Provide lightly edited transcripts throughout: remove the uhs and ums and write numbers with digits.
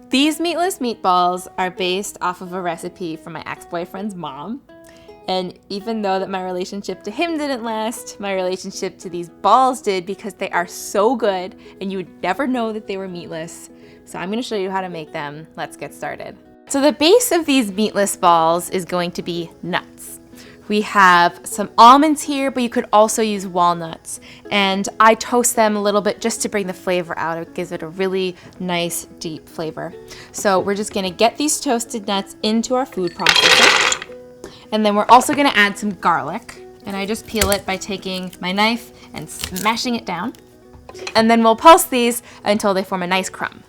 These meatless meatballs are based off of a recipe from my ex-boyfriend's mom. And even though that my relationship to him didn't last, my relationship to these balls did, because they are so good and you would never know that they were meatless. So I'm gonna show you how to make them. Let's get started. So the base of these meatless balls is going to be nuts. We have some almonds here, but you could also use walnuts. And I toast them a little bit just to bring the flavor out. It gives it a really nice, deep flavor. So we're just gonna get these toasted nuts into our food processor. And then we're also gonna add some garlic. And I just peel it by taking my knife and smashing it down. And then we'll pulse these until they form a nice crumb.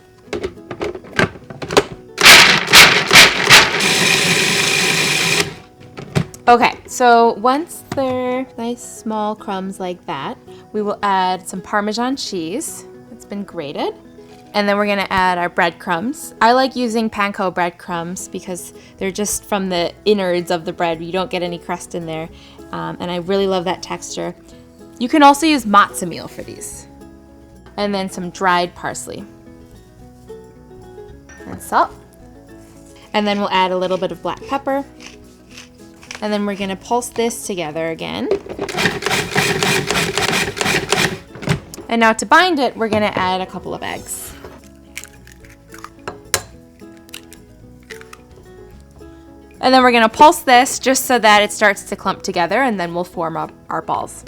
Okay, so once they're nice small crumbs like that, we will add some Parmesan cheese. It's been grated. And then we're gonna add our breadcrumbs. I like using panko breadcrumbs because they're just from the innards of the bread. You don't get any crust in there. And I really love that texture. You can also use matzo meal for these. And then some dried parsley. And salt. And then we'll add a little bit of black pepper. And then we're gonna pulse this together again. And now to bind it, we're gonna add a couple of eggs. And then we're gonna pulse this just so that it starts to clump together, and then we'll form up our balls.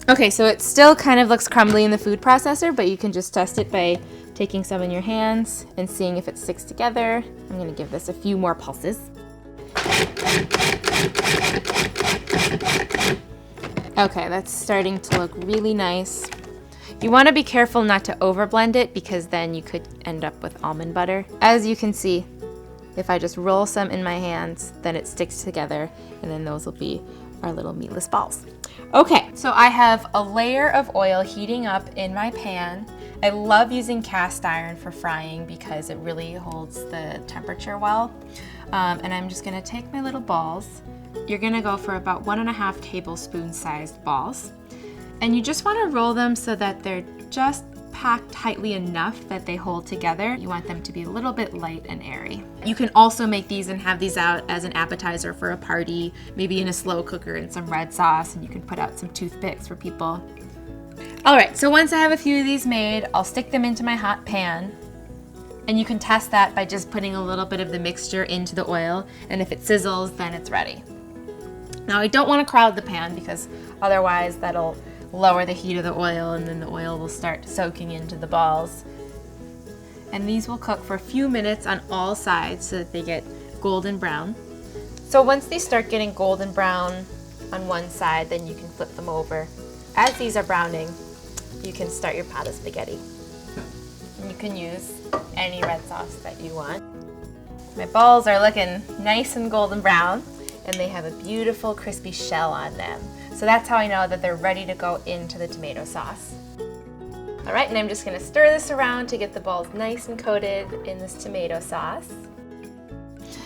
Okay, so it still kind of looks crumbly in the food processor, but you can just test it by taking some in your hands and seeing if it sticks together. I'm gonna give this a few more pulses. Okay, that's starting to look really nice. You wanna be careful not to overblend it because then you could end up with almond butter. As you can see, if I just roll some in my hands, then it sticks together, and then those will be our little meatless balls. Okay, so I have a layer of oil heating up in my pan. I love using cast iron for frying because it really holds the temperature well. And I'm just gonna take my little balls. You're gonna go for about 1.5 tablespoon sized balls. And you just wanna roll them so that they're just packed tightly enough that they hold together. You want them to be a little bit light and airy. You can also make these and have these out as an appetizer for a party, maybe in a slow cooker in some red sauce, and you can put out some toothpicks for people. All right, so once I have a few of these made, I'll stick them into my hot pan. And you can test that by just putting a little bit of the mixture into the oil, and if it sizzles, then it's ready. Now I don't wanna crowd the pan because otherwise that'll lower the heat of the oil, and then the oil will start soaking into the balls. And these will cook for a few minutes on all sides so that they get golden brown. So once these start getting golden brown on one side, then you can flip them over. As these are browning, you can start your pot of spaghetti. And you can use any red sauce that you want. My balls are looking nice and golden brown, and they have a beautiful crispy shell on them. So that's how I know that they're ready to go into the tomato sauce. All right, and I'm just gonna stir this around to get the balls nice and coated in this tomato sauce.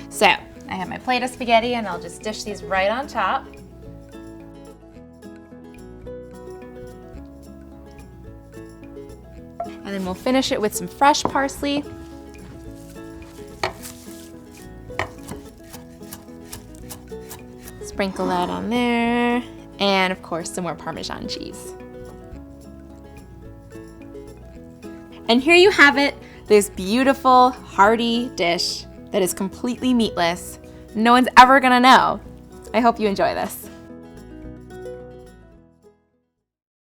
So I have my plate of spaghetti, and I'll just dish these right on top. And then we'll finish it with some fresh parsley. Sprinkle that on there. And of course, some more Parmesan cheese. And here you have it, this beautiful, hearty dish that is completely meatless. No one's ever gonna know. I hope you enjoy this.